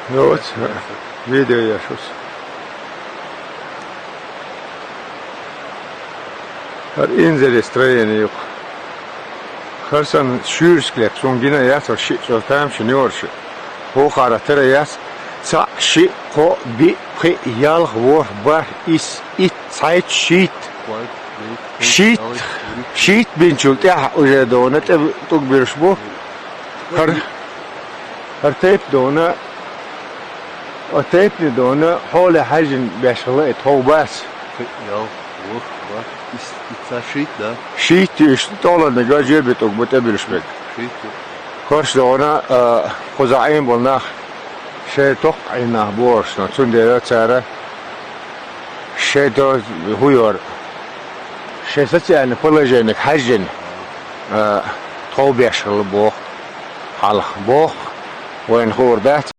Вот, video yaşıyoruz. Har inze настроение yok. Харсан шүрсклек сонгина ясар ши сотам шнёрш. Хо харатера яс ца ши хо би хи ял вор бар ис ит сайт шит. Шит бинчулт я уже дона тук биршбу. Har tep dona o tepni dona hole hajin beşgılı tobas. Ja, var. İtsa şehit da. Şehit işte dolanı gacı betok bute bilişmek. Şehit. Koş dona kozayn bolna şey tok ayna boşna tundera çara şey do huyur şey saçyani polajenik hajin tobeşgılı bu halk bu وين هو ده